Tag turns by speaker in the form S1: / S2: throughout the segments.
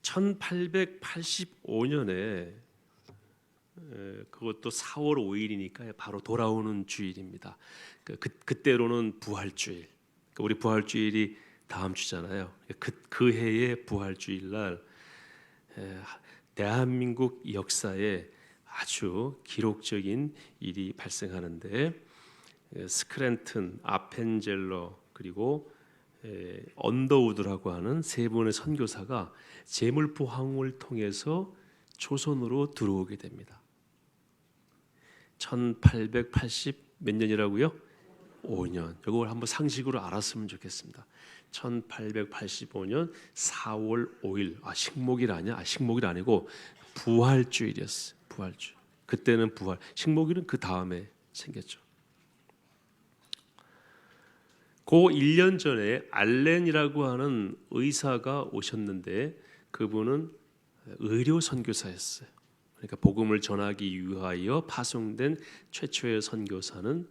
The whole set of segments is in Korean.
S1: 1885년에 그것도 4월 5일이니까 바로 돌아오는 주일입니다. 그때로는 부활주일. 우리 부활주일이 다음 주잖아요. 그 해의 부활주일날 대한민국 역사에 아주 기록적인 일이 발생하는데 스크랜튼, 아펜젤러 그리고 언더우드라고 하는 세 분의 선교사가 제물포항을 통해서 조선으로 들어오게 됩니다. 1880 몇 년이라고요? 5년. 이걸 한번 상식으로 알았으면 좋겠습니다. 1885년 4월 5일. 식목일 아니야? 식목일 아니고 부활주일이었어요. 부활주일. 그때는 부활. 식목일은 그 다음에 생겼죠. 그 1년 전에 알렌이라고 하는 의사가 오셨는데 그분은 의료 선교사였어요. 그러니까 복음을 전하기 위하여 파송된 최초의 선교사는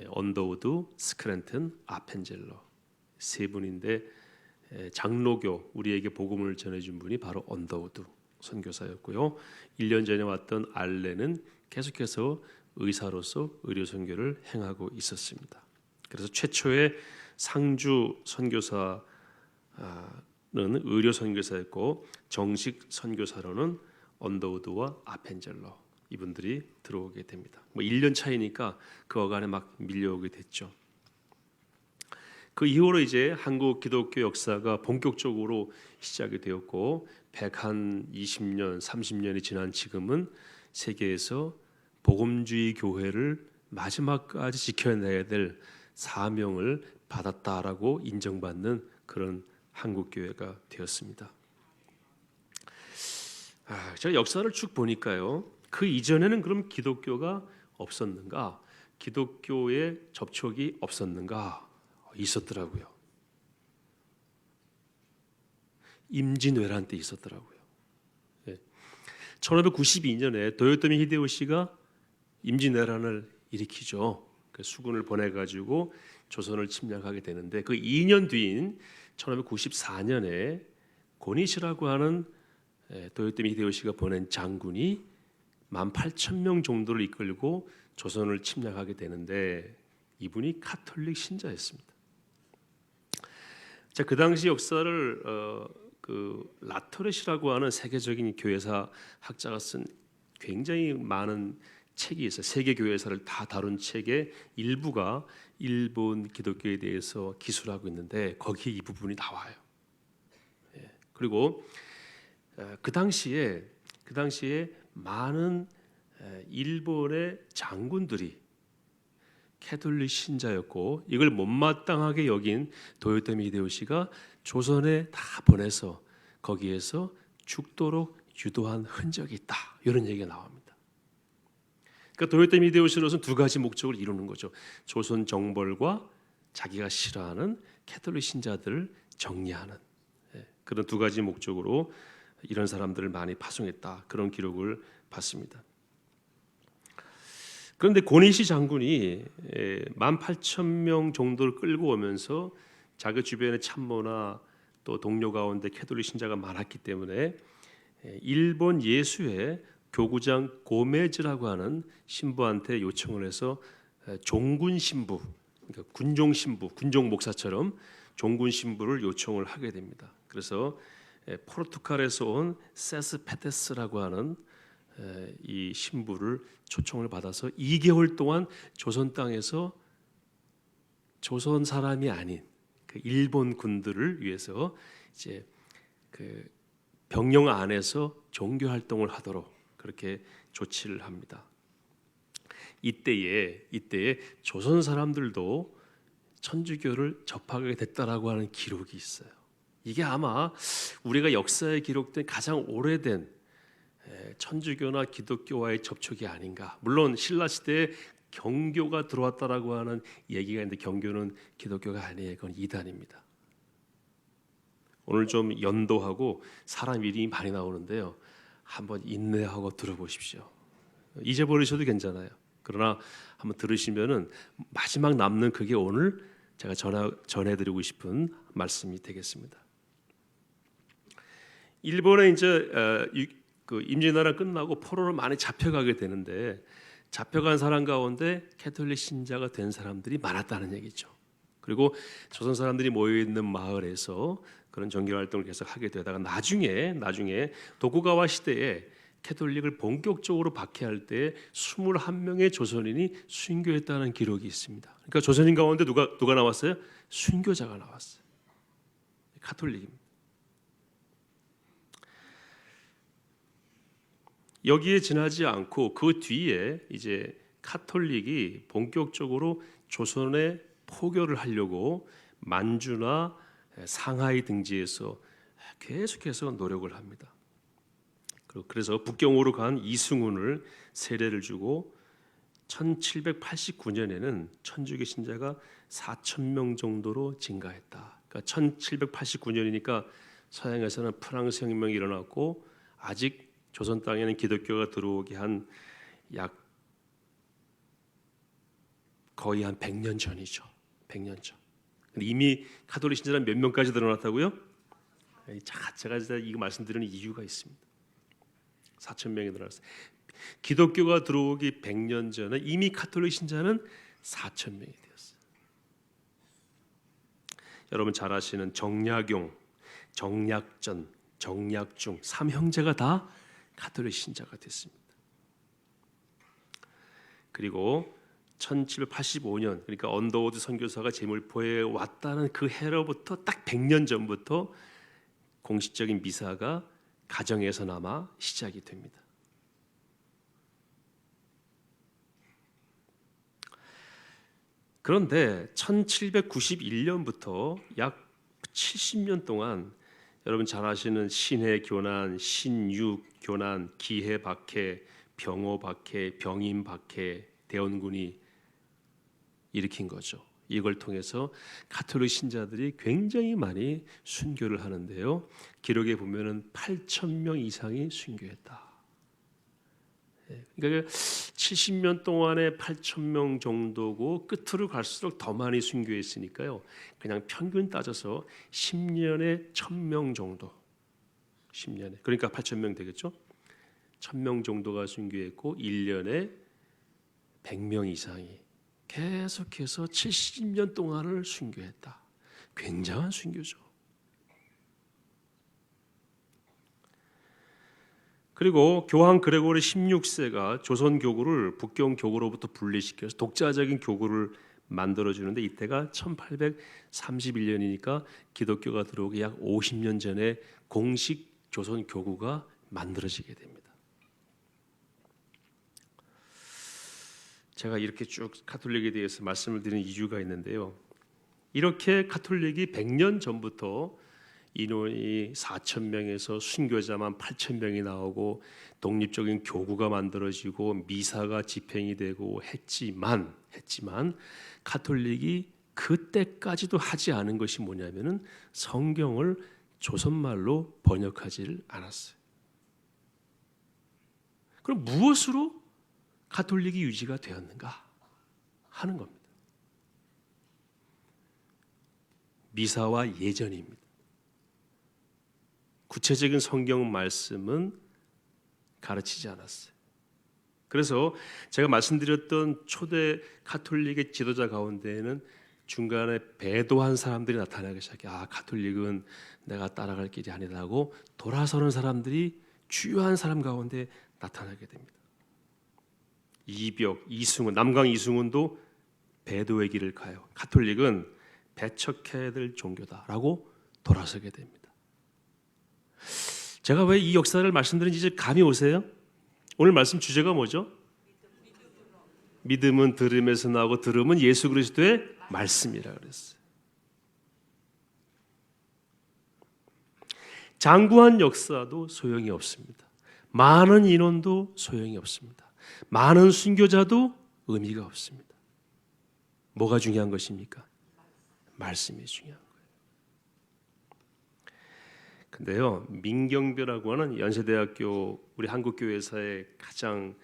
S1: 언더우드, 스크랜튼, 아펜젤러 세 분인데 장로교 우리에게 복음을 전해준 분이 바로 언더우드 선교사였고요. 1년 전에 왔던 알렌은 계속해서 의사로서 의료 선교를 행하고 있었습니다. 그래서 최초의 상주 선교사는 의료 선교사였고 정식 선교사로는 언더우드와 아펜젤러 이분들이 들어오게 됩니다. 1년 차이니까 그 어간에 막 밀려오게 됐죠. 그 이후로 이제 한국 기독교 역사가 본격적으로 시작이 되었고 120년, 30년이 지난 지금은 세계에서 복음주의 교회를 마지막까지 지켜내야 될 사명을 받았다라고 인정받는 그런 한국 교회가 되었습니다. 제가 역사를 쭉 보니까요. 그 이전에는 그럼 기독교가 없었는가? 기독교에 접촉이 없었는가? 있었더라고요. 임진왜란 때 있었더라고요. 1592년에 도요토미 히데요시가 임진왜란을 일으키죠. 수군을 보내가지고 조선을 침략하게 되는데 그 2년 뒤인 1594년에 고니시라고 하는 도요토미 히데요시가 보낸 장군이 18,000명 정도를 이끌고 조선을 침략하게 되는데 이분이 카톨릭 신자였습니다. 자, 그 당시 역사를 라토렛이라고 하는 세계적인 교회사 학자가 쓴 굉장히 많은 책이 있어요. 세계 교회사를 다 다룬 책의 일부가 일본 기독교에 대해서 기술하고 있는데 거기에 이 부분이 나와요. 그리고 그 당시에 많은 일본의 장군들이 캐톨릭 신자였고 이걸 못마땅하게 여긴 도요토미 히데요시가 조선에 다 보내서 거기에서 죽도록 유도한 흔적이 있다. 이런 얘기가 나옵니다. 그러니까 도요토미 히데요시로서는 두 가지 목적을 이루는 거죠. 조선 정벌과 자기가 싫어하는 캐톨릭 신자들을 정리하는 그런 두 가지 목적으로 이런 사람들을 많이 파송했다. 그런 기록을 봤습니다. 그런데 고니시 장군이 18,000명 정도를 끌고 오면서 자기 주변의 참모나 또 동료 가운데 캐톨릭 신자가 많았기 때문에 일본 예수의 교구장 고메즈라고 하는 신부한테 요청을 해서 종군 신부, 그러니까 군종 신부, 군종 목사처럼 종군 신부를 요청을 하게 됩니다. 그래서 포르투갈에서 온 세스 페테스라고 하는 이 신부를 초청을 받아서 2개월 동안 조선 땅에서 조선 사람이 아닌 그 일본 군들을 위해서 이제 그 병영 안에서 종교 활동을 하도록 그렇게 조치를 합니다. 이때에 조선 사람들도 천주교를 접하게 됐다라고 하는 기록이 있어요. 이게 아마 우리가 역사에 기록된 가장 오래된 천주교나 기독교와의 접촉이 아닌가. 물론 신라 시대에 경교가 들어왔다라고 하는 얘기가 있는데 경교는 기독교가 아니에요. 그건 이단입니다. 오늘 좀 연도하고 사람 이름이 많이 나오는데요. 한번 인내하고 들어보십시오. 잊어버리셔도 괜찮아요. 그러나 한번 들으시면은 마지막 남는 그게 오늘 제가 전해드리고 싶은 말씀이 되겠습니다. 일본에 이제 그 임진왜란 끝나고 포로로 많이 잡혀가게 되는데 잡혀간 사람 가운데 캐톨릭 신자가 된 사람들이 많았다는 얘기죠. 그리고 조선 사람들이 모여 있는 마을에서 그런 종교 활동을 계속 하게 되다가 나중에 도쿠가와 시대에 캐톨릭을 본격적으로 박해할 때 21명의 조선인이 순교했다는 기록이 있습니다. 그러니까 조선인 가운데 누가 나왔어요? 순교자가 나왔어요. 카톨릭입니다. 여기에 지나지 않고 그 뒤에 이제 카톨릭이 본격적으로 조선에 포교를 하려고 만주나 상하이 등지에서 계속해서 노력을 합니다. 그래서 북경으로 간 이승훈을 세례를 주고 1789년에는 천주교 신자가 4,000명 정도로 증가했다. 그러니까 1789년이니까 서양에서는 프랑스 혁명이 일어났고 아직 조선 땅에는 기독교가 들어오기 거의 한 100년 전이죠. 100년 전. 근데 이미 가톨릭 신자는 몇 명까지 늘어났다고요? 제가 이거 말씀드리는 이유가 있습니다. 4,000명이 늘어났어요. 기독교가 들어오기 100년 전에 이미 가톨릭 신자는 4,000명이 되었어요. 여러분 잘 아시는 정약용, 정약전, 정약중 3형제가 다 가톨릭 신자가 됐습니다. 그리고 1785년 그러니까 언더우드 선교사가 제물포에 왔다는 그 해로부터 딱 100년 전부터 공식적인 미사가 가정에서나마 시작이 됩니다. 그런데 1791년부터 약 70년 동안 여러분 잘 아시는 신해 교난, 신유 교난, 기해 박해, 병호 박해, 병임 박해 대원군이 일으킨 거죠. 이걸 통해서 가톨릭 신자들이 굉장히 많이 순교를 하는데요. 기록에 보면은 8,000명 이상이 순교했다. 그러니까 70년 동안에 8,000명 정도고 끝으로 갈수록 더 많이 순교했으니까요. 그냥 평균 따져서 10년에 1,000명 정도. 10년에. 그러니까 8,000명 되겠죠? 1,000명 정도가 순교했고 1년에 100명 이상이 계속해서 70년 동안을 순교했다. 굉장한 순교죠. 그리고 교황 그레고리 16세가 조선 교구를 북경 교구로부터 분리시켜서 독자적인 교구를 만들어주는데 이때가 1831년이니까 기독교가 들어오기 약 50년 전에 공식 조선 교구가 만들어지게 됩니다. 제가 이렇게 쭉 가톨릭에 대해서 말씀을 드리는 이유가 있는데요. 이렇게 가톨릭이 100년 전부터 인원이 4,000명에서 순교자만 8,000명이 나오고 독립적인 교구가 만들어지고 미사가 집행이 되고 했지만 가톨릭이 그때까지도 하지 않은 것이 뭐냐면은 성경을 조선말로 번역하지를 않았어요. 그럼 무엇으로 가톨릭이 유지가 되었는가 하는 겁니다. 미사와 예전입니다. 구체적인 성경 말씀은 가르치지 않았어요. 그래서 제가 말씀드렸던 초대 가톨릭의 지도자 가운데에는 중간에 배도한 사람들이 나타나기 시작해요. 가톨릭은 내가 따라갈 길이 아니라고 돌아서는 사람들이 주요한 사람 가운데 나타나게 됩니다. 이벽, 이승훈, 남강 이승훈도 배도의 길을 가요. 가톨릭은 배척해야 될 종교다라고 돌아서게 됩니다. 제가 왜 이 역사를 말씀드리는지 이제 감이 오세요? 오늘 말씀 주제가 뭐죠? 믿음은 들음에서 나오고 들음은 예수 그리스도의 말씀이라 그랬어요. 장구한 역사도 소용이 없습니다. 많은 인원도 소용이 없습니다. 많은 순교자도 의미가 없습니다. 뭐가 중요한 것입니까? 말씀이 중요한 거예요. 근데요, 민경배라고 하는 연세대학교 우리 한국교회사의 가장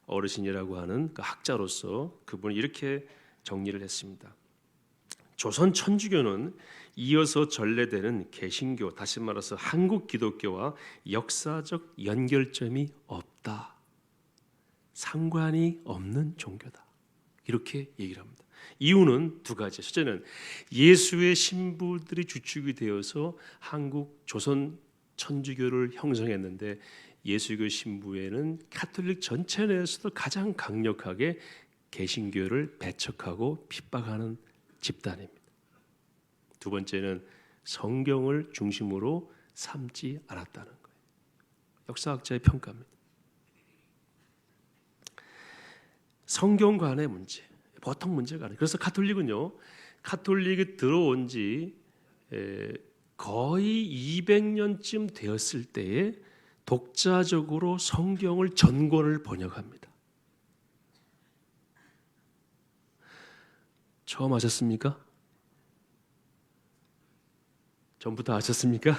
S1: 어르신이라고 하는 그 학자로서 그분이 이렇게 정리를 했습니다. 조선 천주교는 이어서 전래되는 개신교, 다시 말해서 한국 기독교와 역사적 연결점이 없다. 상관이 없는 종교다. 이렇게 얘기를 합니다. 이유는 두 가지. 첫째는 예수의 신부들이 주축이 되어서 한국 조선 천주교를 형성했는데 예수교 신부에는 가톨릭 전체 내에서도 가장 강력하게 개신교를 배척하고 핍박하는 집단입니다. 두 번째는 성경을 중심으로 삼지 않았다는 거예요. 역사학자의 평가입니다. 성경관의 문제, 보통 문제가 아니에요. 그래서 가톨릭은요, 가톨릭이 들어온 지 거의 200년쯤 되었을 때에 독자적으로 성경을 전권을 번역합니다. 처음 하셨습니까? 전부터 하셨습니까?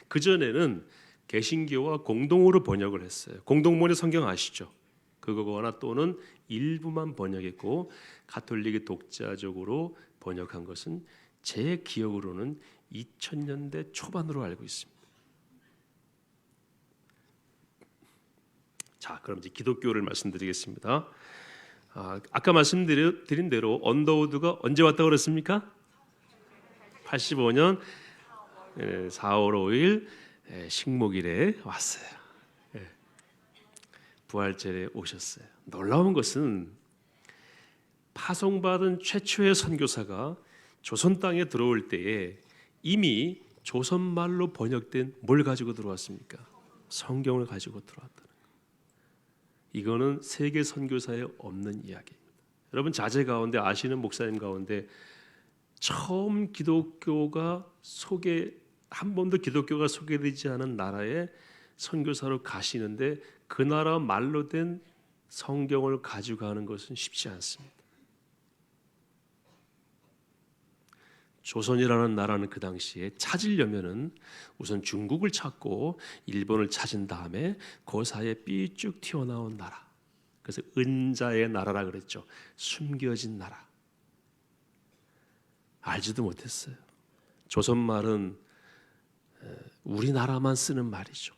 S1: 그전에는 개신교와 공동으로 번역을 했어요. 공동번역 성경 아시죠? 그거거나 또는 일부만 번역했고 가톨릭이 독자적으로 번역한 것은 제 기억으로는 2000년대 초반으로 알고 있습니다. 자, 그럼 이제 기독교를 말씀드리겠습니다. 아까 말씀드린 대로 언더우드가 언제 왔다고 그랬습니까? 85년 4월 5일 식목일에 왔어요. 부활절에 오셨어요. 놀라운 것은 파송받은 최초의 선교사가 조선 땅에 들어올 때에 이미 조선말로 번역된 뭘 가지고 들어왔습니까? 성경을 가지고 들어왔다는 거예요. 이거는 세계 선교사에 없는 이야기입니다. 여러분 자제 가운데 아시는 목사님 가운데 처음 기독교가 한 번도 기독교가 소개되지 않은 나라에 선교사로 가시는데 그 나라 말로 된 성경을 가지고 가는 것은 쉽지 않습니다. 조선이라는 나라는 그 당시에 찾으려면은 우선 중국을 찾고 일본을 찾은 다음에 그 사이에 삐쭉 튀어나온 나라. 그래서 은자의 나라라 그랬죠. 숨겨진 나라. 알지도 못했어요. 조선말은 우리나라만 쓰는 말이죠.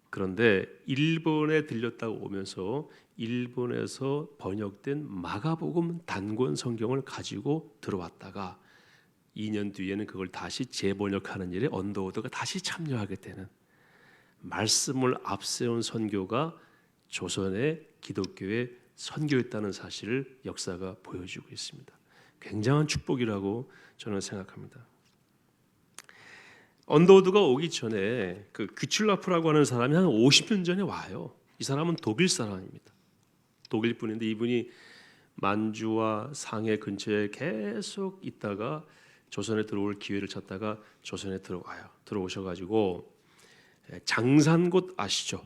S1: 그런데 일본에 들렸다고 오면서 일본에서 번역된 마가복음 단권 성경을 가지고 들어왔다가 2년 뒤에는 그걸 다시 재번역하는 일에 언더우드가 다시 참여하게 되는, 말씀을 앞세운 선교가 조선의 기독교의 선교였다는 사실을 역사가 보여주고 있습니다. 굉장한 축복이라고 저는 생각합니다. 언더우드가 오기 전에 그 귀출라프라고 하는 사람이 한 50년 전에 와요. 이 사람은 독일 사람입니다. 독일 분인데 이분이 만주와 상해 근처에 계속 있다가 조선에 들어올 기회를 찾다가 조선에 들어와요. 들어오셔가지고 장산곶 아시죠?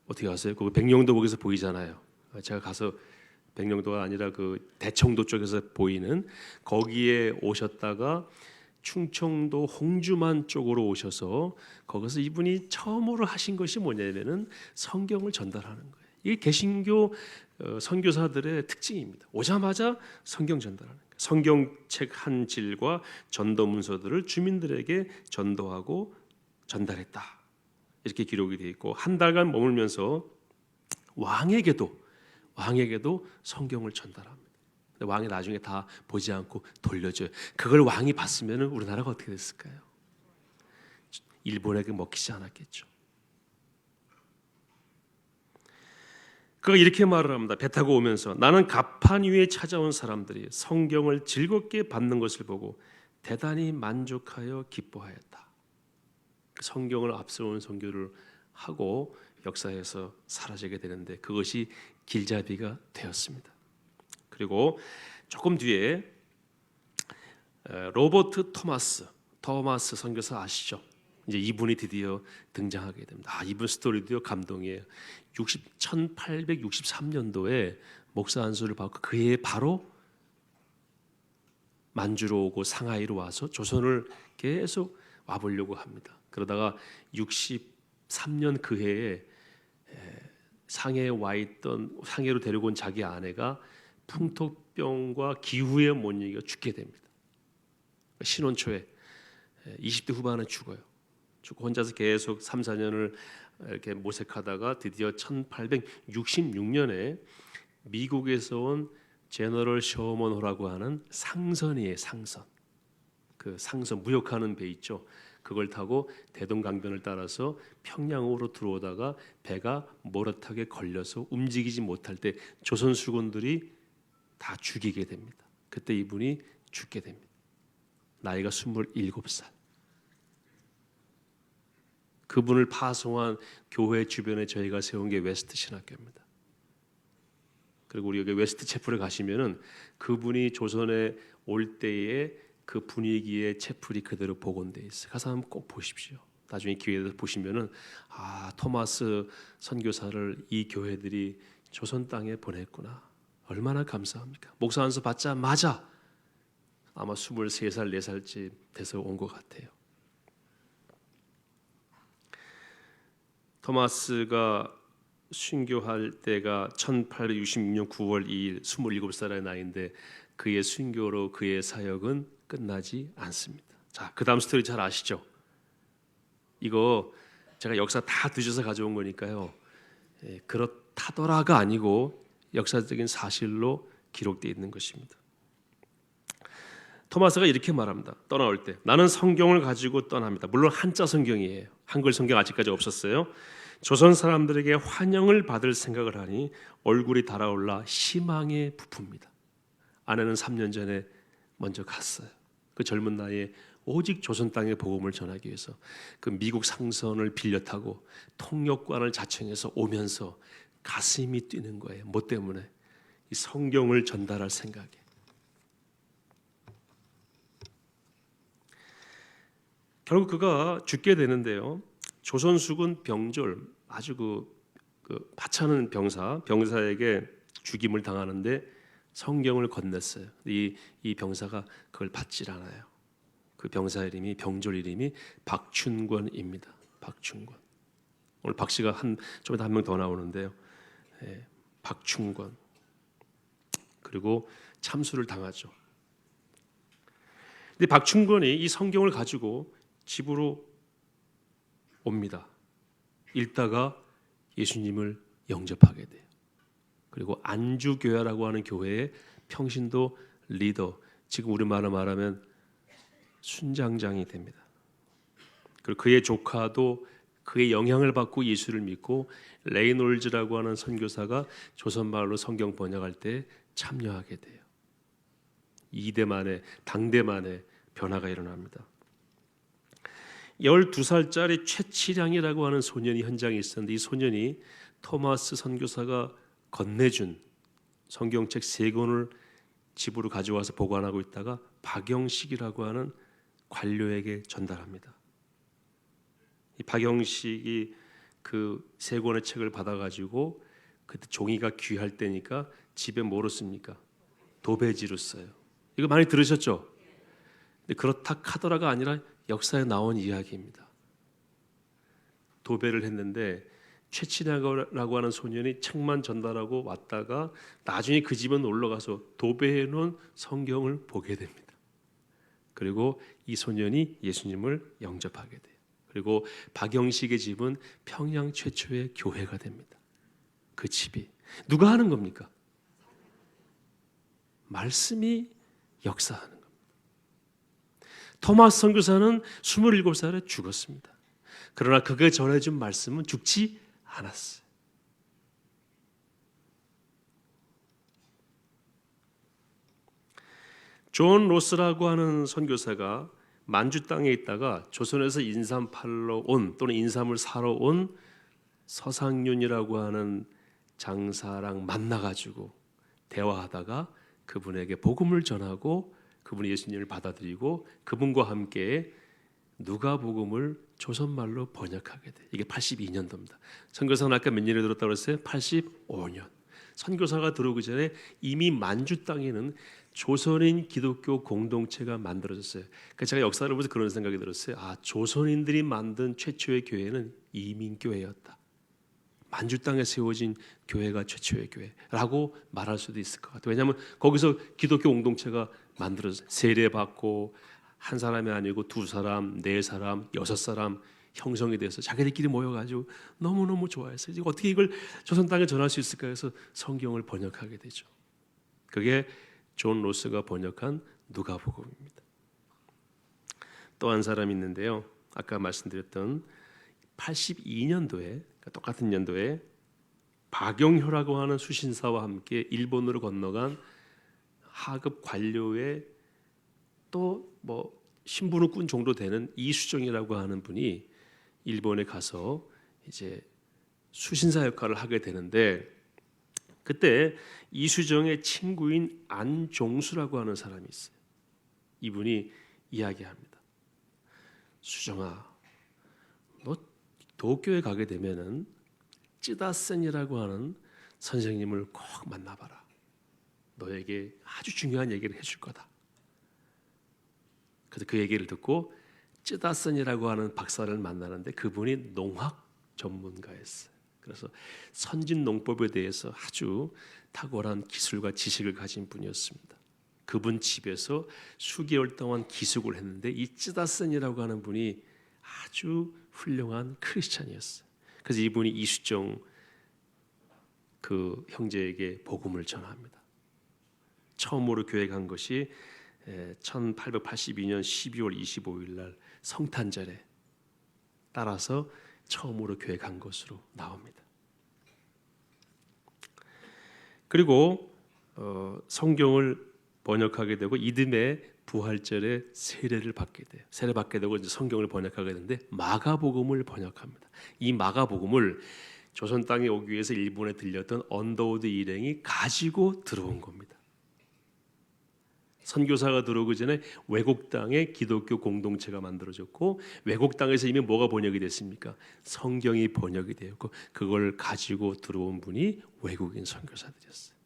S1: 어떻게 아세요? 그 백령도복에서 보이잖아요. 제가 가서 백령도가 아니라 그 대청도 쪽에서 보이는 거기에 오셨다가 충청도 홍주만 쪽으로 오셔서 거기서 이분이 처음으로 하신 것이 뭐냐면은 성경을 전달하는 거예요. 이게 개신교 선교사들의 특징입니다. 오자마자 성경 전달하는 거예요. 성경책 한 질과 전도 문서들을 주민들에게 전도하고 전달했다. 이렇게 기록이 되어 있고 한 달간 머물면서 왕에게도 성경을 전달합니다. 근데 왕이 나중에 다 보지 않고 돌려줘요. 그걸 왕이 봤으면 우리나라가 어떻게 됐을까요? 일본에게 먹히지 않았겠죠. 그가 이렇게 말을 합니다. 배 타고 오면서 나는 갑판 위에 찾아온 사람들이 성경을 즐겁게 받는 것을 보고 대단히 만족하여 기뻐하였다. 성경을 앞세운 선교를 하고 역사에서 사라지게 되는데 그것이 길잡이가 되었습니다. 그리고 조금 뒤에 로버트 토마스 선교사 아시죠? 이제 이분이 드디어 등장하게 됩니다. 이분 스토리도요 감동이에요. 1863년도에 목사 안수를 받고 그 해에 바로 만주로 오고 상하이로 와서 조선을 계속 와보려고 합니다. 그러다가 63년 그 해에 상해에 와 있던 상해로 데리고 온 자기 아내가 풍토병과 기후에 못 이겨 죽게 됩니다. 신혼 초에 20대 후반에 죽어요. 죽고 혼자서 계속 3, 4년을 이렇게 모색하다가 드디어 1866년에 미국에서 온 제너럴 셔먼호라고 하는 상선이에요. 상선. 그 상선 무역하는 배 있죠. 그걸 타고 대동강변을 따라서 평양으로 들어오다가 배가 모래탁에 걸려서 움직이지 못할 때 조선 수군들이 다 죽이게 됩니다. 그때 이분이 죽게 됩니다. 나이가 27살. 그분을 파송한 교회 주변에 저희가 세운 게 웨스트 신학교입니다. 그리고 우리 여기 웨스트 채플에 가시면은 그분이 조선에 올 때의 그 분위기의 채플이 그대로 복원돼 있어요. 가서 한번 꼭 보십시오. 나중에 기회에서 보시면은 토마스 선교사를 이 교회들이 조선 땅에 보냈구나. 얼마나 감사합니까? 목사 안수 받자마자 아마 23살, 4살쯤 돼서 온 것 같아요. 토마스가 순교할 때가 1866년 9월 2일 27살의 나이인데 그의 순교로 그의 사역은 끝나지 않습니다. 자, 그 다음 스토리 잘 아시죠? 이거 제가 역사 다 뒤져서 가져온 거니까요. 그렇다더라가 아니고 역사적인 사실로 기록되어 있는 것입니다. 토마스가 이렇게 말합니다. 떠나올 때 나는 성경을 가지고 떠납니다. 물론 한자 성경이에요. 한글 성경 아직까지 없었어요. 조선 사람들에게 환영을 받을 생각을 하니 얼굴이 달아올라 희망에 부풉니다. 아내는 3년 전에 먼저 갔어요. 그 젊은 나이에 오직 조선 땅의 복음을 전하기 위해서 그 미국 상선을 빌려 타고 통역관을 자청해서 오면서 가슴이 뛰는 거예요. 뭐 때문에? 이 성경을 전달할 생각에. 결국 그가 죽게 되는데요. 조선수군 병졸 아주 그 하찮은 병사에게 죽임을 당하는데 성경을 건넸어요. 이 병사가 그걸 받질 않아요. 그 병사 이름이 병졸 이름이 박춘권입니다. 박춘권. 오늘 박 씨가 좀 이따 한 명 더 나오는데요. 박춘권. 그리고 참수를 당하죠. 근데 박춘권이 이 성경을 가지고 집으로 옵니다. 읽다가 예수님을 영접하게 돼요. 그리고 안주교회라고 하는 교회의 평신도 리더, 지금 우리말로 말하면 순장장이 됩니다. 그리고 그의 조카도 그의 영향을 받고 예수를 믿고 레이놀즈라고 하는 선교사가 조선말로 성경 번역할 때 참여하게 돼요. 이대만의 당대만의 변화가 일어납니다. 12살짜리 최치량이라고 하는 소년이 현장에 있었는데 이 소년이 토마스 선교사가 건네준 성경책 3권을 집으로 가져와서 보관하고 있다가 박영식이라고 하는 관료에게 전달합니다. 이 박영식이 그 3권의 책을 받아가지고 그때 종이가 귀할 때니까 집에 뭐로 씁니까? 도배지로 써요. 이거 많이 들으셨죠? 근데 그렇다 카더라가 아니라 역사에 나온 이야기입니다. 도배를 했는데 최치량이라고 하는 소년이 책만 전달하고 왔다가 나중에 그 집에 놀러 가서 도배해 놓은 성경을 보게 됩니다. 그리고 이 소년이 예수님을 영접하게 돼요. 그리고 박영식의 집은 평양 최초의 교회가 됩니다. 그 집이 누가 하는 겁니까? 말씀이 역사하는 겁니다. 토마스 선교사는 27살에 죽었습니다. 그러나 그가 전해준 말씀은 죽지 않았어요. 존 로스라고 하는 선교사가 만주 땅에 있다가 조선에서 인삼 팔러 온 또는 인삼을 사러 온 서상윤이라고 하는 장사랑 만나가지고 대화하다가 그분에게 복음을 전하고 그분이 예수님을 받아들이고 그분과 함께 누가복음을 조선말로 번역하게 돼. 이게 82년도입니다. 선교사는 아까 몇 년에 들었다고 그랬어요? 85년. 선교사가 들어오기 전에 이미 만주 땅에는 조선인 기독교 공동체가 만들어졌어요. 그러니까 제가 역사를 보면서 그런 생각이 들었어요. 조선인들이 만든 최초의 교회는 이민교회였다. 만주 땅에 세워진 교회가 최초의 교회라고 말할 수도 있을 것 같아요. 왜냐하면 거기서 기독교 공동체가 만들어서 세례받고 한 사람이 아니고 두 사람, 네 사람, 여섯 사람 형성이 돼서 자기들끼리 모여가지고 너무너무 좋아했어요. 이제 어떻게 이걸 조선 땅에 전할 수 있을까 해서 성경을 번역하게 되죠. 그게 존 로스가 번역한 누가복음입니다. 또 한 사람이 있는데요. 아까 말씀드렸던 82년도에 똑같은 연도에 박영효라고 하는 수신사와 함께 일본으로 건너간 하급 관료의 또 뭐 신분을 꾼 정도 되는 이수정이라고 하는 분이 일본에 가서 이제 수신사 역할을 하게 되는데 그때 이수정의 친구인 안종수라고 하는 사람이 있어요. 이분이 이야기합니다. 수정아, 너 도쿄에 가게 되면은 찌다센이라고 하는 선생님을 꼭 만나봐라. 너에게 아주 중요한 얘기를 해줄 거다. 그래서 그 얘기를 듣고 찌다센이라고 하는 박사를 만나는데 그분이 농학 전문가였어요. 그래서 선진 농법에 대해서 아주 탁월한 기술과 지식을 가진 분이었습니다. 그분 집에서 수개월 동안 기숙을 했는데 이 찌다센이라고 하는 분이 아주 훌륭한 크리스찬이었어요. 그래서 이분이 이수정 그 형제에게 복음을 전합니다. 처음으로 교회 간 것이 1882년 12월 25일 날 성탄절에 따라서 처음으로 교회 간 것으로 나옵니다. 그리고 성경을 번역하게 되고 이듬해 부활절에 세례를 받게 돼요. 세례 받게 되고 이제 성경을 번역하게 되는데 마가복음을 번역합니다. 이 마가복음을 조선 땅에 오기 위해서 일본에 들렸던 언더우드 일행이 가지고 들어온 겁니다. 선교사가 들어오기 전에 외국 땅에 기독교 공동체가 만들어졌고 외국 땅에서 이미 뭐가 번역이 됐습니까? 성경이 번역이 되었고 그걸 가지고 들어온 분이 외국인 선교사들이었어요.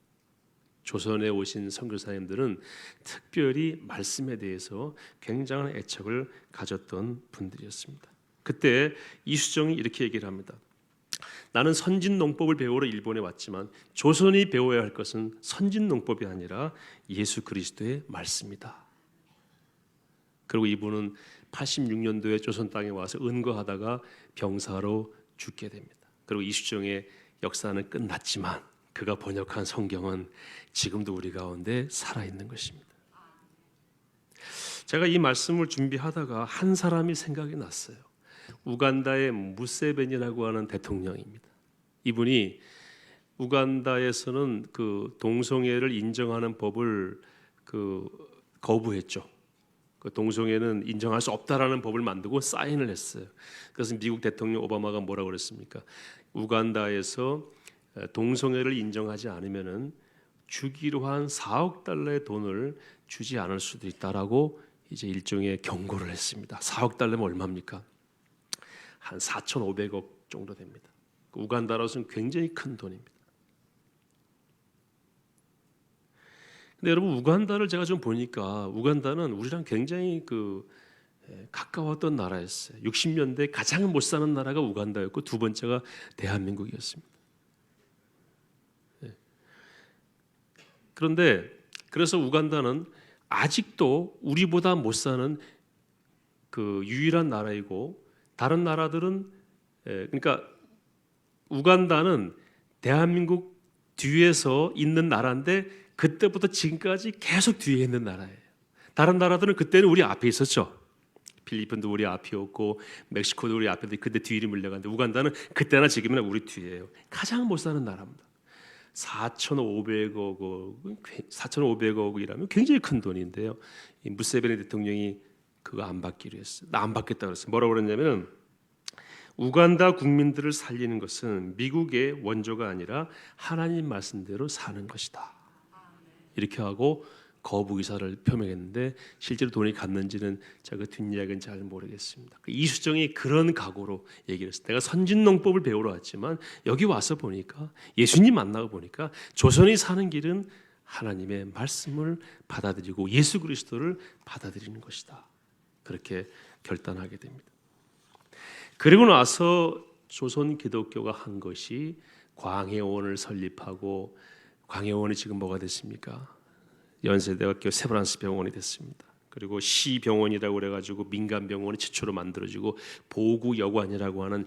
S1: 조선에 오신 선교사님들은 특별히 말씀에 대해서 굉장한 애착을 가졌던 분들이었습니다. 그때 이수정이 이렇게 얘기를 합니다. 나는 선진농법을 배우러 일본에 왔지만 조선이 배워야 할 것은 선진농법이 아니라 예수 그리스도의 말씀이다. 그리고 이분은 86년도에 조선 땅에 와서 은거하다가 병사로 죽게 됩니다. 그리고 이수정의 역사는 끝났지만 그가 번역한 성경은 지금도 우리 가운데 살아있는 것입니다. 제가 이 말씀을 준비하다가 한 사람이 생각이 났어요. 우간다의 무세벤이라고 하는 대통령입니다. 이분이 우간다에서는 그 동성애를 인정하는 법을 거부했죠. 그 동성애는 인정할 수 없다라는 법을 만들고 사인을 했어요. 그래서 미국 대통령 오바마가 뭐라고 그랬습니까? 우간다에서 동성애를 인정하지 않으면은 주기로 한 4억 달러의 돈을 주지 않을 수도 있다라고 이제 일종의 경고를 했습니다. 4억 달러면 얼마입니까? 한 4,500억 정도 됩니다. 우간다로서는 굉장히 큰 돈입니다. 근데 여러분 우간다를 제가 좀 보니까 우간다는 우리랑 굉장히 가까웠던 나라였어요. 60년대 가장 못 사는 나라가 우간다였고 두 번째가 대한민국이었습니다. 그런데 그래서 우간다는 아직도 우리보다 못 사는 그 유일한 나라이고 다른 나라들은 그러니까 우간다는 대한민국 뒤에서 있는 나라인데 그때부터 지금까지 계속 뒤에 있는 나라예요. 다른 나라들은 그때는 우리 앞에 있었죠. 필리핀도 우리 앞이었고 멕시코도 우리 앞에 그때 뒤를 물려갔는데 우간다는 그때나 지금이나 우리 뒤에요. 가장 못 사는 나라입니다. 4,500억이라면 굉장히 큰 돈인데요. 이 무세베니 대통령이 그거 안 받기로 했어요. 나 안 받겠다고 그랬어요. 뭐라고 그랬냐면은 우간다 국민들을 살리는 것은 미국의 원조가 아니라 하나님 말씀대로 사는 것이다. 이렇게 하고 거부 의사를 표명했는데 실제로 돈이 갔는지는 제가 뒷이야기는 잘 모르겠습니다. 이수정이 그런 각오로 얘기를 했어요. 내가 선진농법을 배우러 왔지만 여기 와서 보니까 예수님 만나고 보니까 조선이 사는 길은 하나님의 말씀을 받아들이고 예수 그리스도를 받아들이는 것이다. 그렇게 결단하게 됩니다. 그리고 나서 조선 기독교가 한 것이 광해원을 설립하고, 광해원이 지금 뭐가 됐습니까? 연세대학교 세브란스 병원이 됐습니다. 그리고 시병원이라고 그래가지고 민간 병원이 최초로 만들어지고, 보구여관이라고 하는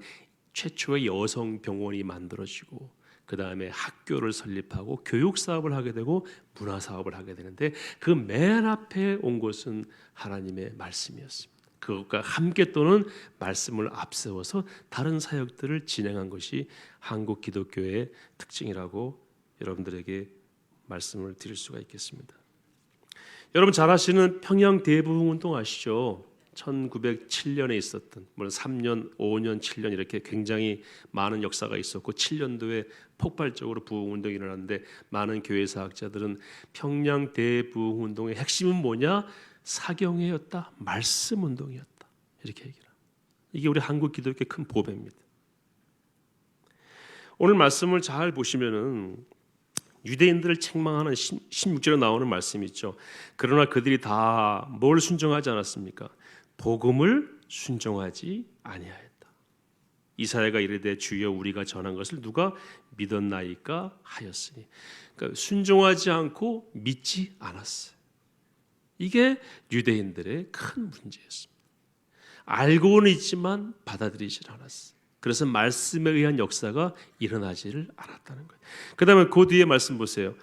S1: 최초의 여성 병원이 만들어지고, 그 다음에 학교를 설립하고 교육 사업을 하게 되고 문화 사업을 하게 되는데, 그 맨 앞에 온 것은 하나님의 말씀이었습니다. 그것과 함께 또는 말씀을 앞세워서 다른 사역들을 진행한 것이 한국 기독교의 특징이라고 여러분들에게 말씀을 드릴 수가 있겠습니다. 여러분 잘 아시는 평양 대부흥운동 아시죠? 1907년에 있었던, 물론 3년, 5년, 7년 이렇게 굉장히 많은 역사가 있었고 7년도에 폭발적으로 부흥운동이 일어났는데, 많은 교회사학자들은 평양 대부흥운동의 핵심은 뭐냐? 사경회였다, 말씀운동이었다, 이렇게 얘기를 합니다. 이게 우리 한국 기독교의 큰 보배입니다. 오늘 말씀을 잘 보시면은 유대인들을 책망하는 16절에 나오는 말씀이 있죠. 그러나 그들이 다 뭘 순종하지 않았습니까? 복음을 순종하지 아니하였다. 이사야가 이르되 주여 우리가 전한 것을 누가 믿었나이까 하였으니, 그러니까 순종하지 않고 믿지 않았어요. 이게 유대인들의 큰 문제였습니다. 알고는 있지만 받아들이질 않았어요. 그래서 말씀에 의한 역사가 일어나지를 않았다는 거예요. 그 다음에 그 뒤에 말씀 보세요.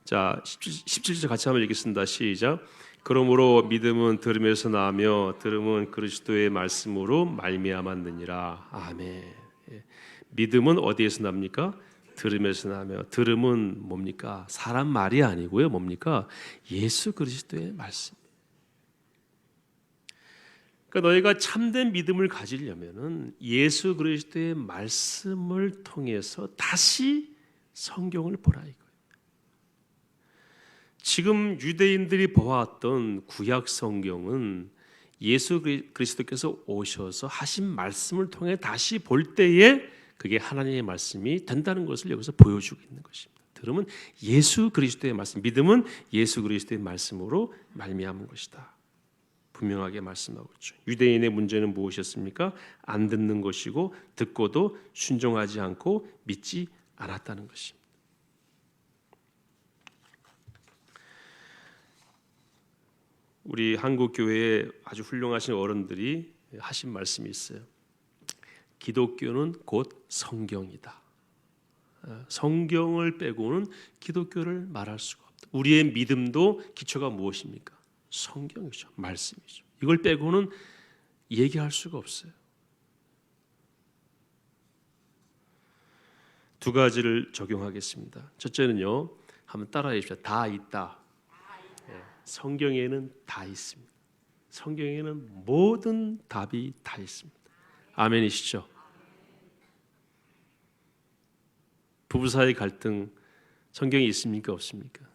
S1: 자, 17절 같이 한번 읽겠습니다. 시작. 그러므로 믿음은 들음에서 나며 들음은 그리스도의 말씀으로 말미암았느니라. 아멘. 믿음은 어디에서 납니까? 들음에서 나며, 들음은 뭡니까? 사람 말이 아니고요. 뭡니까? 예수 그리스도의 말씀. 그러니까 너희가 참된 믿음을 가지려면은 예수 그리스도의 말씀을 통해서 다시 성경을 보라 이거예요. 지금 유대인들이 보았던 구약 성경은 예수 그리스도께서 오셔서 하신 말씀을 통해 다시 볼 때에 그게 하나님의 말씀이 된다는 것을 여기서 보여주고 있는 것입니다. 들으면 예수 그리스도의 말씀, 믿음은 예수 그리스도의 말씀으로 말미암은 것이다. 분명하게 말씀하고 있죠. 유대인의 문제는 무엇이었습니까? 안 듣는 것이고 듣고도 순종하지 않고 믿지 않았다는 것입니다. 우리 한국 교회에 아주 훌륭하신 어른들이 하신 말씀이 있어요. 기독교는 곧 성경이다. 성경을 빼고는 기독교를 말할 수가 없다. 우리의 믿음도 기초가 무엇입니까? 성경이죠. 말씀이죠. 이걸 빼고는 얘기할 수가 없어요. 두 가지를 적용하겠습니다. 첫째는요, 한번 따라해 주십시오. 다 있다. 성경에는 다 있습니다. 성경에는 모든 답이 다 있습니다. 아멘이시죠? 부부 사이 갈등 성경에 있습니까? 없습니까?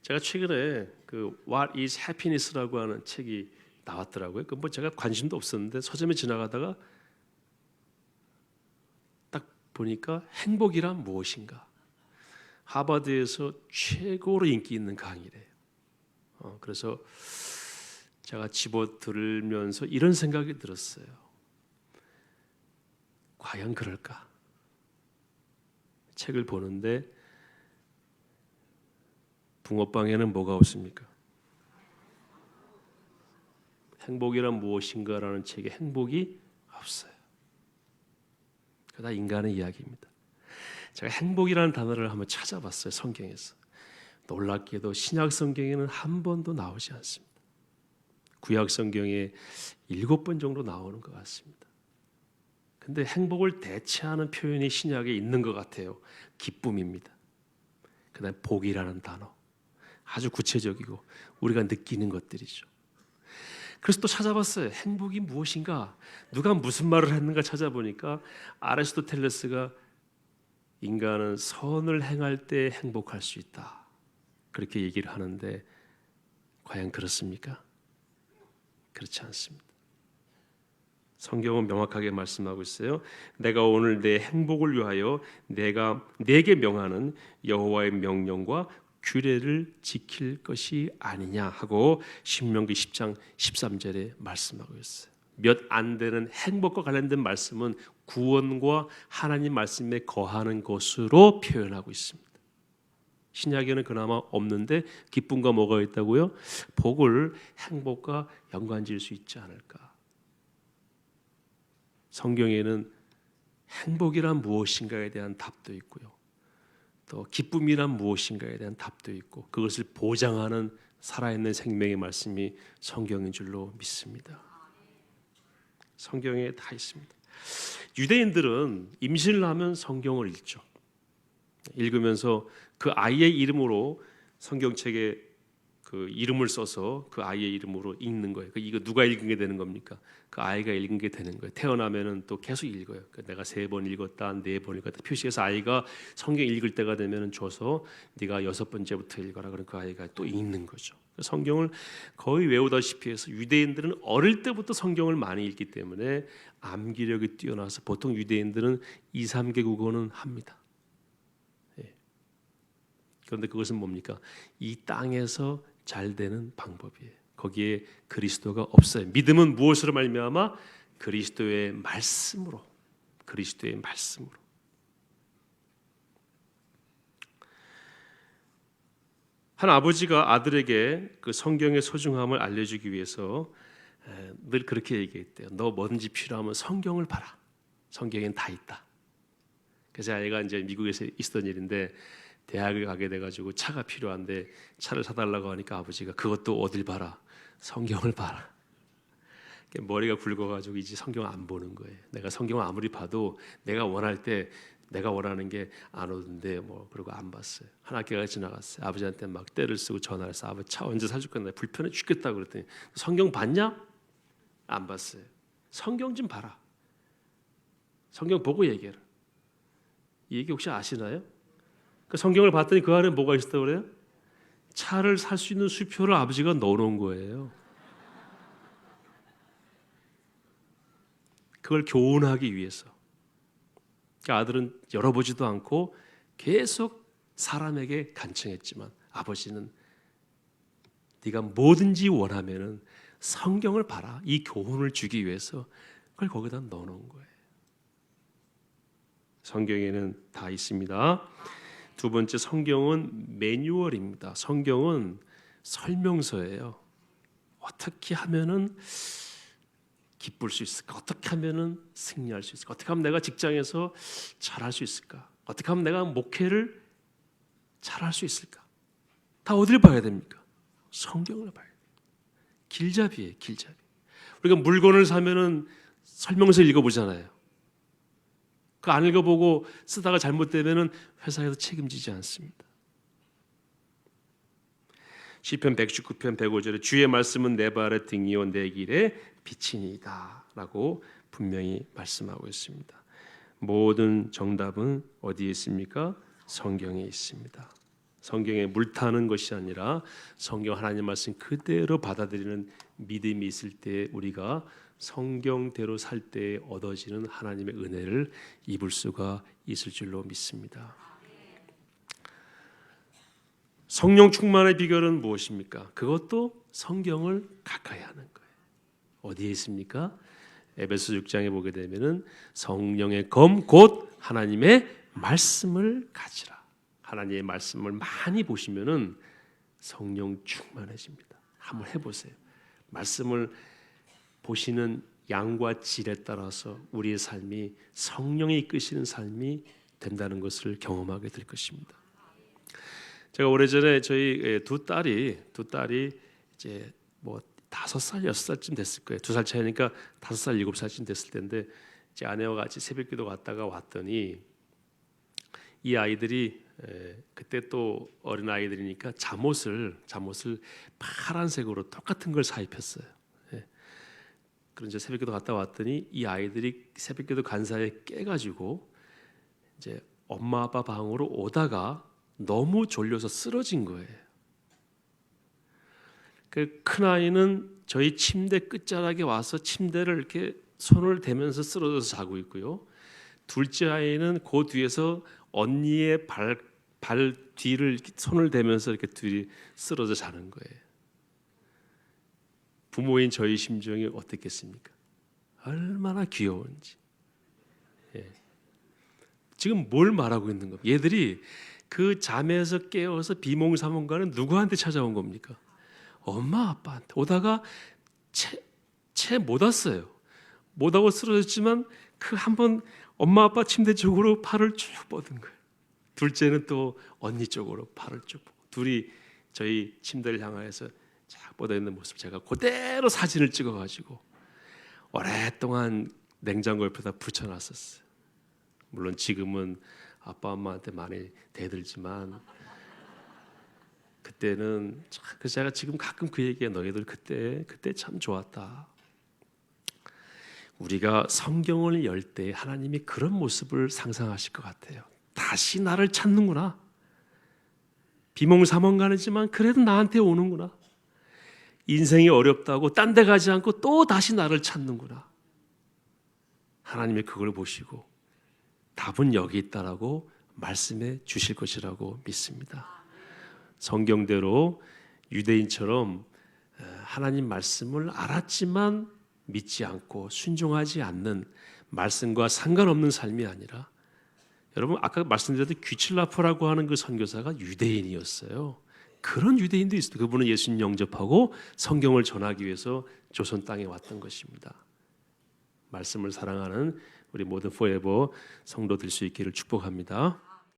S1: 제가 최근에 그 What is Happiness라고 하는 책이 나왔더라고요. 그 뭐 제가 관심도 없었는데 서점에 지나가다가 딱 보니까 행복이란 무엇인가? 하버드에서 최고로 인기 있는 강의래요. 그래서 제가 집어들면서 이런 생각이 들었어요. 과연 그럴까? 책을 보는데 붕어빵에는 뭐가 없습니까? 행복이란 무엇인가라는 책에 행복이 없어요. 그다 인간의 이야기입니다. 제가 행복이라는 단어를 한번 찾아봤어요. 성경에서. 놀랍게도 신약 성경에는 한 번도 나오지 않습니다. 구약 성경에 7번 정도 나오는 것 같습니다. 근데 행복을 대체하는 표현이 신약에 있는 것 같아요. 기쁨입니다. 그다음에 복이라는 단어. 아주 구체적이고 우리가 느끼는 것들이죠. 그래서 또 찾아봤어요. 행복이 무엇인가? 누가 무슨 말을 했는가 찾아보니까 아리스토텔레스가 인간은 선을 행할 때 행복할 수 있다. 그렇게 얘기를 하는데 과연 그렇습니까? 그렇지 않습니다. 성경은 명확하게 말씀하고 있어요. 내가 오늘 내 행복을 위하여 내가 내게 명하는 여호와의 명령과 규례를 지킬 것이 아니냐 하고 신명기 10장 13절에 말씀하고 있어요. 몇 안 되는 행복과 관련된 말씀은 구원과 하나님 말씀에 거하는 것으로 표현하고 있습니다. 신약에는 그나마 없는데 기쁨과 뭐가 있다고요? 복을 행복과 연관지을 수 있지 않을까? 성경에는 행복이란 무엇인가에 대한 답도 있고요. 또 기쁨이란 무엇인가에 대한 답도 있고 그것을 보장하는 살아있는 생명의 말씀이 성경인 줄로 믿습니다. 성경에 다 있습니다. 유대인들은 임신을 하면 성경을 읽죠. 읽으면서 그 아이의 이름으로 성경책에 그 이름을 써서 그 아이의 이름으로 읽는 거예요. 이거 누가 읽은 게 되는 겁니까? 그 아이가 읽은 게 되는 거예요. 태어나면은 또 계속 읽어요. 내가 3번 읽었다, 4번 읽었다 표시해서 아이가 성경 읽을 때가 되면은 줘서 네가 6번째부터 읽어라. 그럼 그 아이가 또 읽는 거죠. 성경을 거의 외우다시피 해서 유대인들은 어릴 때부터 성경을 많이 읽기 때문에 암기력이 뛰어나서 보통 유대인들은 2, 3개 국어는 합니다. 그런데 그것은 뭡니까? 이 땅에서 잘 되는 방법이에요. 거기에 그리스도가 없어요. 믿음은 무엇으로 말미암아? 그리스도의 말씀으로. 그리스도의 말씀으로. 한 아버지가 아들에게 그 성경의 소중함을 알려주기 위해서 늘 그렇게 얘기했대요. 너 뭐든지 필요하면 성경을 봐라. 성경엔 다 있다. 그래서 아이가 이제 미국에서 있었던 일인데 대학을 가게 돼가지고 차가 필요한데 차를 사달라고 하니까 아버지가 그것도 어딜 봐라. 성경을 봐라. 머리가 굵어가지고 이제 성경 안 보는 거예요. 내가 성경을 아무리 봐도 내가 원할 때 내가 원하는 게 안 오던데 뭐 그러고 안 봤어요. 한 학기가 지나갔어요. 아버지한테 막 떼를 쓰고 전화를 해서 아버지 차 언제 사줄 건데 불편해 죽겠다고 그랬더니 성경 봤냐? 안 봤어요. 성경 좀 봐라. 성경 보고 얘기해라. 이 얘기 혹시 아시나요? 그 성경을 봤더니 그 안에 뭐가 있었다고 그래요? 차를 살 수 있는 수표를 아버지가 넣어놓은 거예요. 그걸 교훈하기 위해서. 그러니까 아들은 열어보지도 않고 계속 사람에게 간청했지만 아버지는 네가 뭐든지 원하면은 성경을 봐라. 이 교훈을 주기 위해서 그걸 거기다 넣어놓은 거예요. 성경에는 다 있습니다. 두 번째, 성경은 매뉴얼입니다. 성경은 설명서예요. 어떻게 하면은 기쁠 수 있을까? 어떻게 하면은 승리할 수 있을까? 어떻게 하면 내가 직장에서 잘할 수 있을까? 어떻게 하면 내가 목회를 잘할 수 있을까? 다 어디를 봐야 됩니까? 성경을 봐야 돼요. 길잡이에요, 길잡이. 우리가 물건을 사면은 설명서 읽어보잖아요. 그 안 읽어보고 쓰다가 잘못되면은 회사에서 책임지지 않습니다. 시편 119편 105절에 주의 말씀은 내 발의 등이요 내 길의 빛이니이다 라고 분명히 말씀하고 있습니다. 모든 정답은 어디에 있습니까? 성경에 있습니다. 성경에 물타는 것이 아니라 성경 하나님 말씀 그대로 받아들이는 믿음이 있을 때 우리가 성경대로 살 때 얻어지는 하나님의 은혜를 입을 수가 있을 줄로 믿습니다. 성령 충만의 비결은 무엇입니까? 그것도 성경을 가까이 하는 거예요. 어디에 있습니까? 에베소 6장에 보게 되면은 성령의 검 곧 하나님의 말씀을 가지라. 하나님의 말씀을 많이 보시면은 성령 충만해집니다. 한번 해보세요. 말씀을 보시는 양과 질에 따라서 우리의 삶이 성령이 이끄시는 삶이 된다는 것을 경험하게 될 것입니다. 제가 오래전에 저희 두 딸이 이제 뭐 5살, 6살쯤 됐을 거예요. 2살 차이니까 5살, 7살쯤 됐을 텐데 제 아내와 같이 새벽기도 갔다가 왔더니 이 아이들이 그때 또 어린 아이들이니까 잠옷을 파란색으로 똑같은 걸 사입혔어요. 그런 이제 새벽기도 갔다 왔더니 이 아이들이 새벽기도 간 사이에 깨가지고 이제 엄마 아빠 방으로 오다가 너무 졸려서 쓰러진 거예요. 그 큰 아이는 저희 침대 끝자락에 와서 침대를 이렇게 손을 대면서 쓰러져서 자고 있고요. 둘째 아이는 그 뒤에서 언니의 발 뒤를 손을 대면서 이렇게 둘이 쓰러져 자는 거예요. 부모인 저희 심정이 어떻겠습니까? 얼마나 귀여운지. 예. 지금 뭘 말하고 있는 겁니까? 얘들이 그 잠에서 깨어서 비몽사몽간은 누구한테 찾아온 겁니까? 엄마 아빠한테. 오다가 채 못 왔어요. 못 하고 쓰러졌지만 그 한번 엄마 아빠 침대 쪽으로 팔을 쭉 뻗은 거예요. 둘째는 또 언니 쪽으로 팔을 쭉 뻗고, 둘이 저희 침대를 향하여서 쫙 뻗어 있는 모습 제가 그대로 사진을 찍어가지고 오랫동안 냉장고 옆에다 붙여놨었어요. 물론 지금은 아빠 엄마한테 많이 대들지만 그때는 그래서 제가 지금 가끔 그 얘기해. 너희들 그때 참 좋았다. 우리가 성경을 열 때 하나님이 그런 모습을 상상하실 것 같아요. 다시 나를 찾는구나. 비몽사몽간이지만 그래도 나한테 오는구나. 인생이 어렵다고 딴 데 가지 않고 또 다시 나를 찾는구나. 하나님이 그걸 보시고 답은 여기 있다라고 말씀해 주실 것이라고 믿습니다. 성경대로 유대인처럼 하나님 말씀을 알았지만 믿지 않고 순종하지 않는, 말씀과 상관없는 삶이 아니라, 여러분 아까 말씀드렸던 귀칠라프라고 하는 그 선교사가 유대인이었어요. 그런 유대인도 있어요. 그분은 예수님 영접하고 성경을 전하기 위해서 조선 땅에 왔던 것입니다. 말씀을 사랑하는 우리 모든 포에버 성도 될 수 있기를 축복합니다.